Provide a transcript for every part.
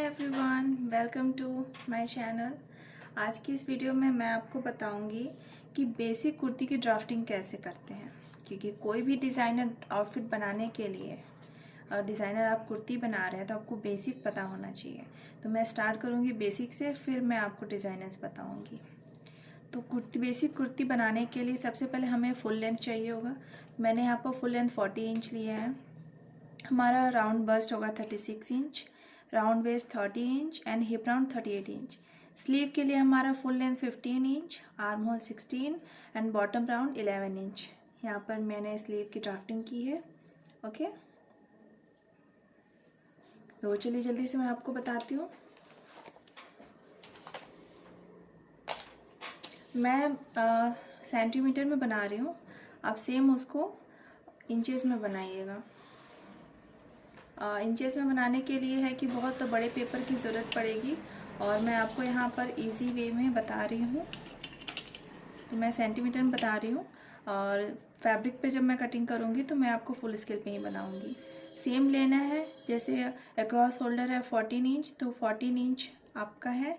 Everyone, welcome to my channel. आज की इस वीडियो में मैं आपको बताऊंगी कि बेसिक कुर्ती की ड्राफ्टिंग कैसे करते हैं, क्योंकि कोई भी डिज़ाइनर आउटफिट बनाने के लिए डिज़ाइनर आप कुर्ती बना रहे हैं तो आपको बेसिक पता होना चाहिए। तो मैं स्टार्ट करूंगी बेसिक से, फिर मैं आपको डिज़ाइनर्स बताऊंगी। तो बेसिक कुर्ती बनाने के लिए सबसे पहले हमें फुल लेंथ चाहिए होगा। मैंने यहाँ पर फुल लेंथ 40 इंच लिया है। हमारा राउंड बस्ट होगा 36 inch, round waist 30 inch and hip round 38 inch. Sleeve के लिए हमारा full length 15 inch, arm hole 16 and bottom round 11 inch. यहाँ पर मैंने स्लीव की ड्राफ्टिंग की है। ओके, तो चलिए जल्दी से मैं आपको बताती हूँ। मैं सेंटीमीटर में बना रही हूँ, आप सेम उसको इंचेस में बनाइएगा। इंचेस में बनाने के लिए है कि बहुत बड़े पेपर की ज़रूरत पड़ेगी और मैं आपको यहाँ पर इजी वे में बता रही हूँ। तो मैं सेंटीमीटर में बता रही हूँ और फैब्रिक पे जब मैं कटिंग करूँगी तो मैं आपको फुल स्केल पे ही बनाऊँगी। सेम लेना है, जैसे अक्रॉस शोल्डर है 14 इंच तो 14 इंच आपका है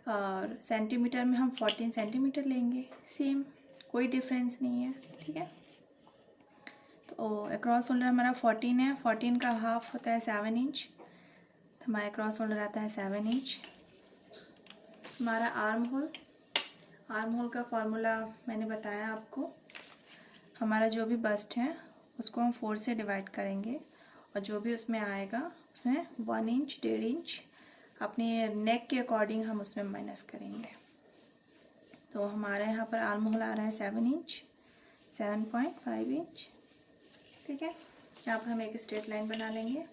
और सेंटीमीटर में हम 14 सेंटीमीटर लेंगे। सेम, कोई डिफरेंस नहीं है, ठीक है। तो अक्रॉस शोल्डर हमारा 14 है, 14 का हाफ होता है 7 इंच, तो हमारा अक्रॉस शोल्डर आता है 7 इंच। हमारा आर्म होल का फॉर्मूला मैंने बताया आपको। हमारा जो भी बस्ट है उसको हम 4 से डिवाइड करेंगे और जो भी उसमें आएगा उसमें 1 इंच 1.5 इंच अपने नेक के अकॉर्डिंग हम उसमें माइनस करेंगे। तो हमारे यहाँ पर आर्म होल आ रहा है 7 इंच, 7.5 इंच, ठीक है। यहाँ पर हम एक स्ट्रेट लाइन बना लेंगे।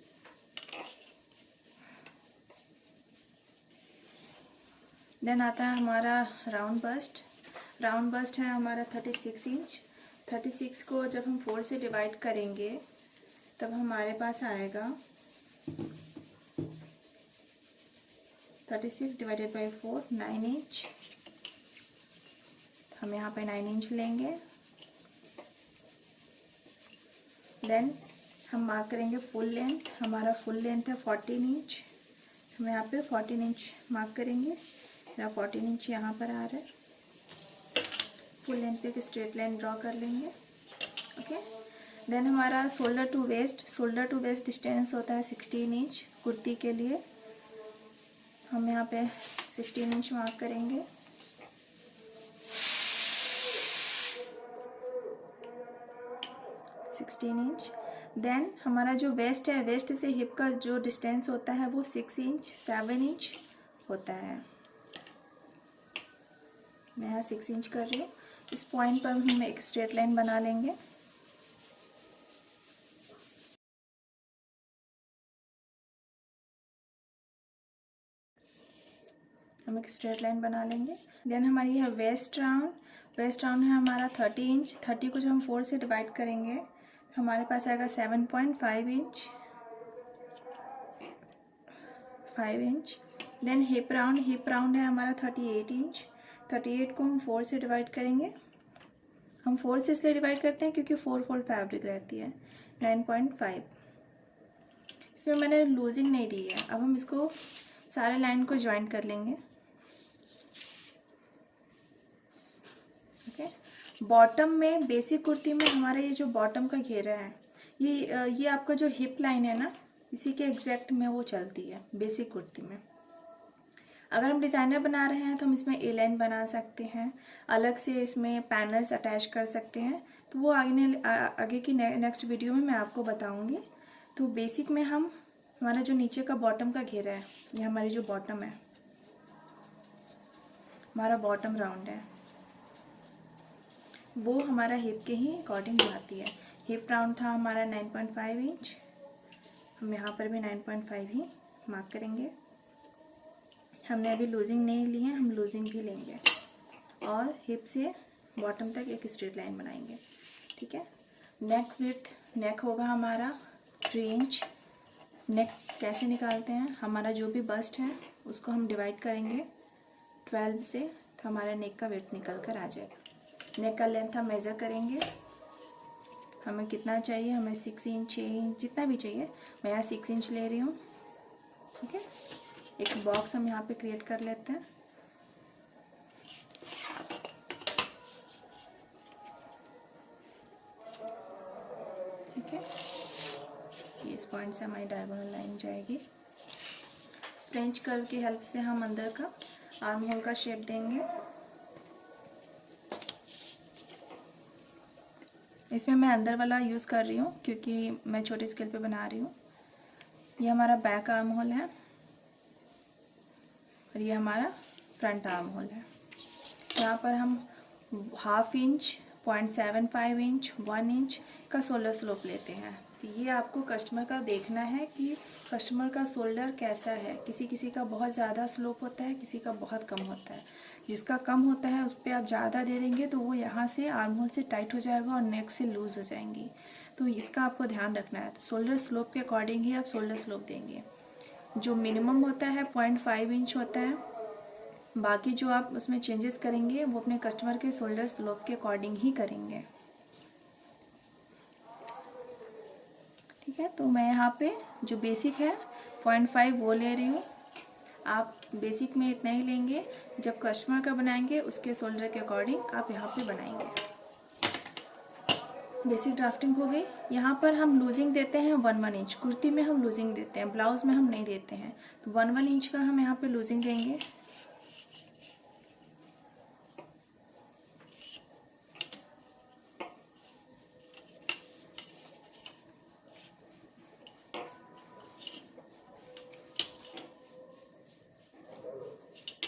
देन आता है हमारा राउंड बस्ट है हमारा 36 इंच। 36 को जब हम 4 से डिवाइड करेंगे तब हमारे पास आएगा 36 डिवाइडेड बाई 4 9 इंच। हम यहाँ पे 9 इंच लेंगे। देन हम मार्क करेंगे फुल लेंथ। हमारा फुल लेंथ है 14 इंच, हम यहाँ पे 14 इंच मार्क करेंगे। मेरा 14 इंच यहाँ पर आ रहा है। फुल लेंथ पे एक स्ट्रेट लाइन ड्रॉ कर लेंगे। ओके, देन हमारा शोल्डर टू वेस्ट डिस्टेंस होता है 16 इंच कुर्ती के लिए। हम यहाँ पे 16 इंच मार्क करेंगे। देन हमारा जो वेस्ट है, वेस्ट से हिप का जो डिस्टेंस होता है वो 6 इंच 7 इंच होता है। मैं यहाँ 6 इंच कर रही हूँ। इस पॉइंट पर हम एक स्ट्रेट लाइन बना लेंगे। हम एक स्ट्रेट लाइन बना लेंगे। देन हमारी है वेस्ट राउंड है हमारा 30 इंच। 30 को जब हम 4 से डिवाइड करेंगे तो हमारे पास आएगा 7.5 inch, 5 inch. Then hip round है हमारा 38 इंच। 38 को हम 4 से डिवाइड करेंगे। हम 4 से इसलिए डिवाइड करते हैं क्योंकि 4 फोल्ड फैब्रिक रहती है। 9.5, इसमें मैंने लूजिंग नहीं दी है। अब हम इसको सारे लाइन को ज्वाइन कर लेंगे। ओके, बॉटम में बेसिक कुर्ती में हमारा ये जो बॉटम का घेरा है ये आपका जो हिप लाइन है ना, इसी के एग्जैक्ट में वो चलती है बेसिक कुर्ती में। अगर हम डिज़ाइनर बना रहे हैं तो हम इसमें ए लाइन बना सकते हैं, अलग से इसमें पैनल्स अटैच कर सकते हैं। तो वो आगे की नेक्स्ट वीडियो में मैं आपको बताऊंगी। तो बेसिक में हम हमारा जो नीचे का बॉटम का घेरा है, ये हमारी जो बॉटम है, हमारा बॉटम राउंड है, वो हमारा हिप के ही अकॉर्डिंग आती है। हिप राउंड था हमारा 9.5 इंच, हम यहाँ पर भी 9.5 ही मार्क करेंगे। हमने अभी लूजिंग नहीं ली है, हम लूजिंग भी लेंगे और हिप से बॉटम तक एक स्ट्रेट लाइन बनाएंगे, ठीक है। नेक होगा हमारा 3 इंच। नेक कैसे निकालते हैं, हमारा जो भी बस्ट है उसको हम डिवाइड करेंगे 12 से, तो हमारा नेक का वेट निकल कर आ जाएगा। नेक का लेंथ हम मेज़र करेंगे, हमें कितना चाहिए, हमें 6 इंच 6 इंच जितना भी चाहिए। मैं यहाँ 6 इंच ले रही हूँ, ठीक है। एक बॉक्स हम यहाँ पे क्रिएट कर लेते हैं। ठीक है, इस पॉइंट से हमारी डायगोनल लाइन जाएगी। फ्रेंच कर्व की हेल्प से हम अंदर का आर्म होल का शेप देंगे। इसमें मैं अंदर वाला यूज़ कर रही हूँ क्योंकि मैं छोटे स्केल पे बना रही हूँ। ये हमारा बैक आर्म होल है और ये हमारा फ्रंट आर्म होल है। यहाँ पर हम 1/2 इंच, 0.75 इंच, 1 इंच का शोल्डर स्लोप लेते हैं। तो ये आपको कस्टमर का देखना है कि कस्टमर का शोल्डर कैसा है। किसी किसी का बहुत ज़्यादा स्लोप होता है, किसी का बहुत कम होता है। जिसका कम होता है उस पर आप ज़्यादा दे देंगे तो वो यहाँ से आर्म होल से टाइट हो जाएगा और नेक से लूज़ हो जाएंगी। तो इसका आपको ध्यान रखना है। तो शोल्डर स्लोप के अकॉर्डिंग ही आप शोल्डर स्लोप देंगे। जो मिनिमम होता है 0.5 इंच होता है। बाकी जो आप उसमें चेंजेस करेंगे वो अपने कस्टमर के शोल्डर स्लोप के अकॉर्डिंग ही करेंगे। ठीक है, तो मैं यहाँ पे जो बेसिक है 0.5 वो ले रही हूँ। आप बेसिक में इतना ही लेंगे। जब कस्टमर का बनाएंगे उसके शोल्डर के अकॉर्डिंग आप यहाँ पे बनाएंगे। बेसिक ड्राफ्टिंग हो गई। यहाँ पर हम लूजिंग देते हैं 1 इंच। कुर्ती में हम लूजिंग देते हैं, ब्लाउज में हम नहीं देते हैं। तो 1 इंच का हम यहाँ पे लूजिंग देंगे।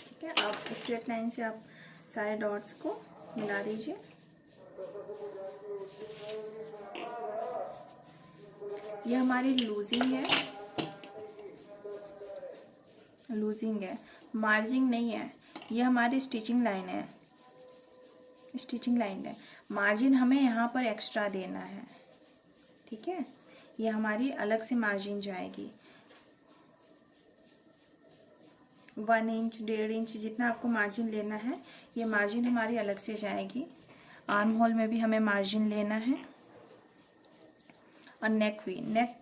ठीक है, आप स्ट्रेट लाइन से आप सारे डॉट्स को मिला दीजिए। ये हमारी लूजिंग है, मार्जिंग नहीं है। ये हमारी स्टिचिंग लाइन है। मार्जिन हमें यहाँ पर एक्स्ट्रा देना है। ठीक है, ये हमारी अलग से मार्जिन जाएगी। 1 इंच, 1.5 इंच जितना आपको मार्जिन लेना है, ये मार्जिन हमारी अलग से जाएगी। आर्म होल में भी हमें मार्जिन लेना है और नेक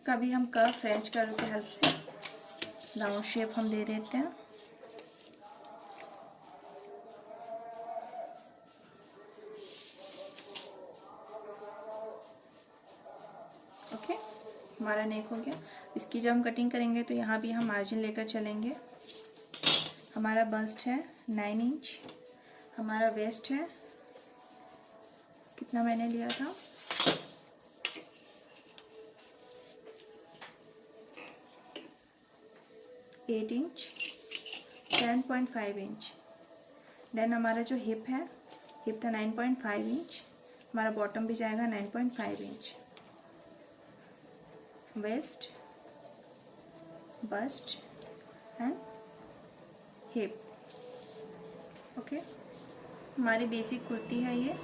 का भी हम कर्व, फ्रेंच कर्व की हेल्प से राउंड शेप हम दे देते हैं। ओके, हमारा नेक हो गया। इसकी जब हम कटिंग करेंगे तो यहाँ भी हम मार्जिन लेकर चलेंगे। हमारा बस्ट है 9 इंच। हमारा वेस्ट है, कितना मैंने लिया था, 8 इंच, 10.5 इंच। देन हमारा जो हिप था 9.5 इंच। हमारा बॉटम भी जाएगा 9.5 inch. Waist, bust and hip. Okay, हमारी बेसिक कुर्ती है ये।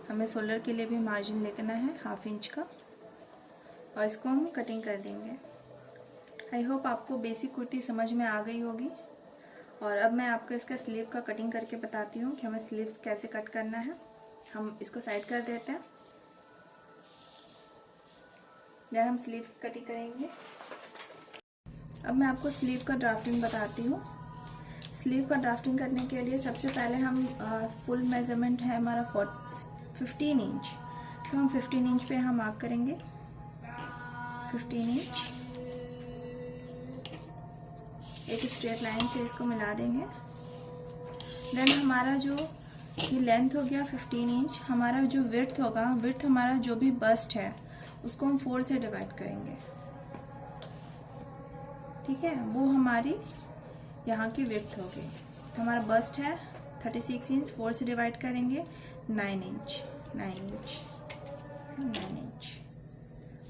हमें शोल्डर के लिए भी मार्जिन लेना है 1/2 इंच का और इसको हम कटिंग कर देंगे। आई होप आपको बेसिक कुर्ती समझ में आ गई होगी। और अब मैं आपको इसका स्लीव का कटिंग करके बताती हूँ कि हमें स्लीव्स कैसे कट करना है। हम इसको साइड कर देते हैं, देन हम स्लीव कटिंग करेंगे। अब मैं आपको स्लीव का ड्राफ्टिंग बताती हूँ। स्लीव का ड्राफ्टिंग करने के लिए सबसे पहले हम फुल मेजरमेंट है हमारा 15 इंच, तो हम 15 इंच पे हम मार्क करेंगे। 15 इंच एक स्ट्रेट लाइन से इसको मिला देंगे। देन हमारा जो ये लेंथ हो गया 15 इंच। हमारा जो विड्थ होगा, विड्थ हमारा जो भी बस्ट है उसको हम 4 से डिवाइड करेंगे। ठीक है, वो हमारी यहाँ की विड्थ हो गई। तो हमारा बस्ट है 36 इंच, 4 से डिवाइड करेंगे 9 इंच।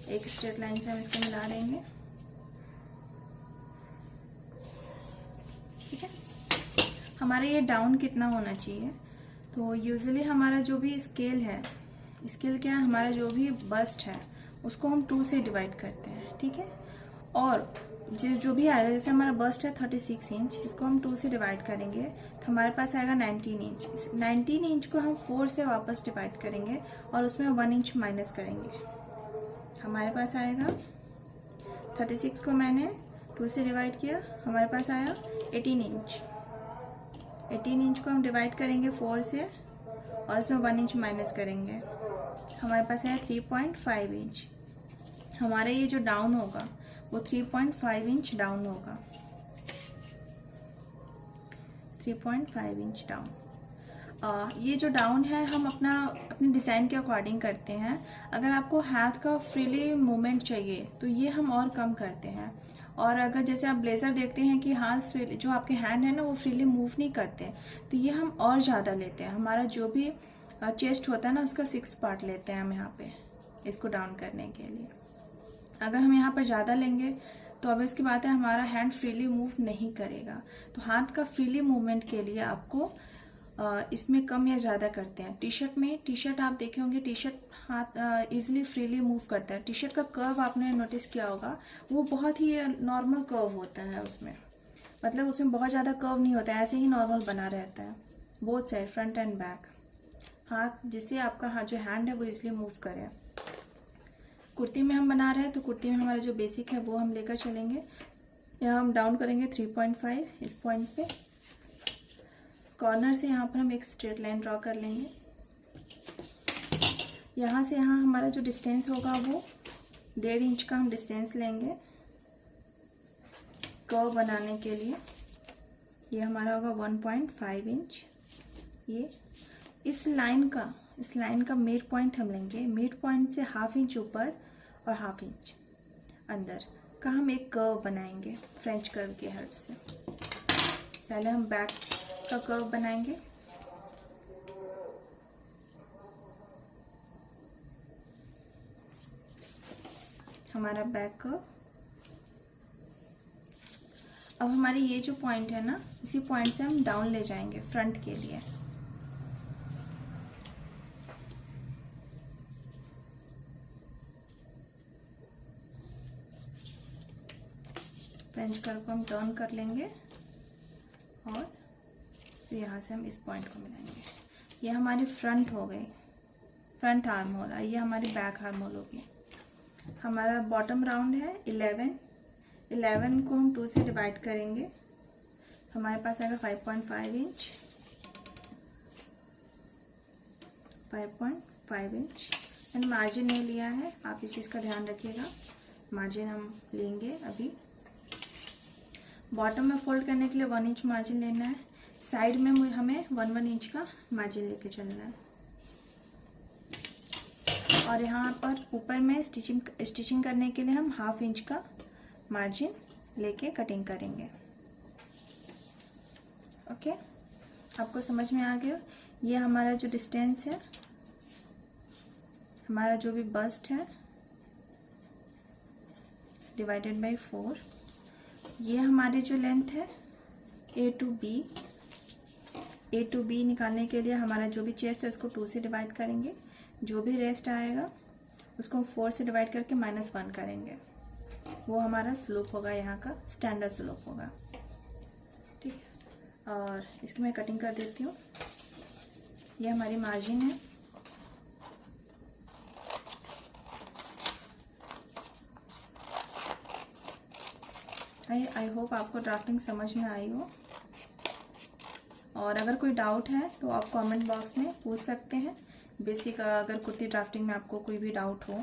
एक स्ट्रेट लाइन से हम इसको मिला देंगे। ठीक है, हमारा ये डाउन कितना होना चाहिए, तो यूजुअली हमारा जो भी स्केल है, स्केल क्या है, हमारा जो भी बस्ट है उसको हम 2 से डिवाइड करते हैं। ठीक है, और जो भी आएगा, जैसे हमारा बस्ट है 36 इंच, इसको हम 2 से डिवाइड करेंगे तो हमारे पास आएगा 19 इंच। इस 19 इंच को हम 4 से वापस डिवाइड करेंगे और उसमें 1 इंच माइनस करेंगे। हमारे पास आएगा 36 को मैंने 2 से डिवाइड किया, हमारे पास आया 18 इंच। 18 इंच को हम डिवाइड करेंगे 4 से और इसमें 1 इंच माइनस करेंगे, हमारे पास आया 3.5 इंच। हमारा ये जो डाउन होगा वो 3.5 इंच डाउन होगा, 3.5 इंच डाउन। ये जो डाउन है हम अपने डिज़ाइन के अकॉर्डिंग करते हैं। अगर आपको हाथ का फ्रीली मूवमेंट चाहिए तो ये हम और कम करते हैं। और अगर जैसे आप ब्लेज़र देखते हैं कि हाथ फ्रीली, जो आपके हैंड है ना वो फ्रीली मूव नहीं करते, तो ये हम और ज़्यादा लेते हैं। हमारा जो भी चेस्ट होता है ना उसका 6 पार्ट लेते हैं हम यहाँ पे इसको डाउन करने के लिए। अगर हम यहाँ पर ज़्यादा लेंगे तो अब इसकी बात है हमारा हैंड फ्रीली मूव नहीं करेगा। तो हाथ का फ्रीली मूवमेंट के लिए आपको इसमें कम या ज़्यादा करते हैं। टी शर्ट आप देखे होंगे, टी शर्ट हाथ इजीली फ्रीली मूव करता है। टी शर्ट का कर्व आपने नोटिस किया होगा, वो बहुत ही नॉर्मल कर्व होता है उसमें, मतलब उसमें बहुत ज़्यादा कर्व नहीं होता है, ऐसे ही नॉर्मल बना रहता है both side, front end back. हाथ जिससे आपका हाथ जो हैंड है वो इजीली मूव करे। कुर्ती में हम बना रहे हैं तो कुर्ती में हमारा जो बेसिक है वो हम लेकर चलेंगे। यहाँ हम डाउन करेंगे 3.5 इस पॉइंट पे। कॉर्नर से यहाँ पर हम एक स्ट्रेट लाइन ड्रॉ कर लेंगे। यहाँ से यहाँ हमारा जो डिस्टेंस होगा वो 1.5 इंच का हम डिस्टेंस लेंगे कर्व बनाने के लिए। ये हमारा होगा 1.5 इंच। ये इस लाइन का मिड पॉइंट हम लेंगे। मिड पॉइंट से 1/2 इंच ऊपर और 1/2 इंच अंदर का हम एक कर्व बनाएंगे फ्रेंच कर्व की हेल्प से। पहले हम बैक का कर्व बनाएंगे। हमारा बैक कर्व। अब हमारी ये जो पॉइंट है ना, इसी पॉइंट से हम डाउन ले जाएंगे फ्रंट के लिए। फ्रेंच कर्व को हम टर्न कर लेंगे और फिर यहाँ से हम इस पॉइंट को मिलाएंगे। ये हमारी फ्रंट हो गई, फ्रंट आर्म होल। ये हमारी बैक आर्म होल होगी। हमारा बॉटम राउंड है 11 को हम 2 से डिवाइड करेंगे, हमारे पास आएगा 5.5 इंच। 5.5 इंच मैंने मार्जिन नहीं लिया है, आप इस चीज़ का ध्यान रखिएगा। मार्जिन हम लेंगे अभी। बॉटम में फोल्ड करने के लिए 1 इंच मार्जिन लेना है। साइड में हमें 1 इंच का मार्जिन लेके चलना है। और यहाँ पर ऊपर में स्टिचिंग करने के लिए हम 1/2 इंच का मार्जिन लेके कटिंग करेंगे। ओके, आपको समझ में आ गया। ये हमारा जो डिस्टेंस है, हमारा जो भी बस्ट है डिवाइडेड बाय 4। ये हमारी जो लेंथ है A to B निकालने के लिए हमारा जो भी चेस्ट है उसको 2 से डिवाइड करेंगे। जो भी रेस्ट आएगा उसको 4 से डिवाइड करके -1 करेंगे। वो हमारा स्लोप होगा, यहाँ का स्टैंडर्ड स्लोप होगा। ठीक है, और इसकी मैं कटिंग कर देती हूँ। ये हमारी मार्जिन है। आई होप आपको ड्राफ्टिंग समझ में आई हो। और अगर कोई डाउट है तो आप कमेंट बॉक्स में पूछ सकते हैं। बेसिक अगर कुर्ती ड्राफ्टिंग में आपको कोई भी डाउट हो,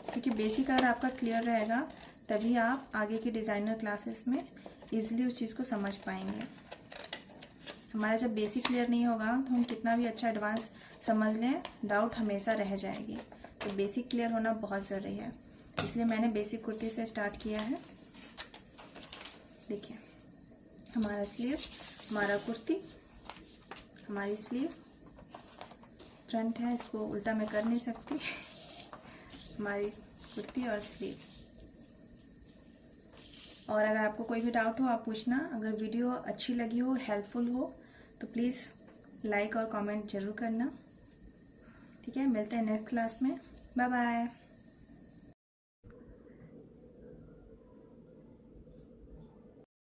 क्योंकि बेसिक अगर आपका क्लियर रहेगा तभी आप आगे की डिज़ाइनर क्लासेस में इजीली उस चीज़ को समझ पाएंगे। हमारा जब बेसिक क्लियर नहीं होगा तो हम कितना भी अच्छा एडवांस समझ लें, डाउट हमेशा रह जाएगी। तो बेसिक क्लियर होना बहुत ज़रूरी है, इसलिए मैंने बेसिक कुर्ती से स्टार्ट किया है। देखिए हमारा स्लीव, हमारा कुर्ती, हमारी स्लीव फ्रंट है, इसको उल्टा मैं कर नहीं सकती। हमारी कुर्ती और स्लीव। और अगर आपको कोई भी डाउट हो आप पूछना। अगर वीडियो अच्छी लगी हो, हेल्पफुल हो तो प्लीज़ लाइक और कमेंट ज़रूर करना। ठीक है, मिलते हैं नेक्स्ट क्लास में। Bye bye.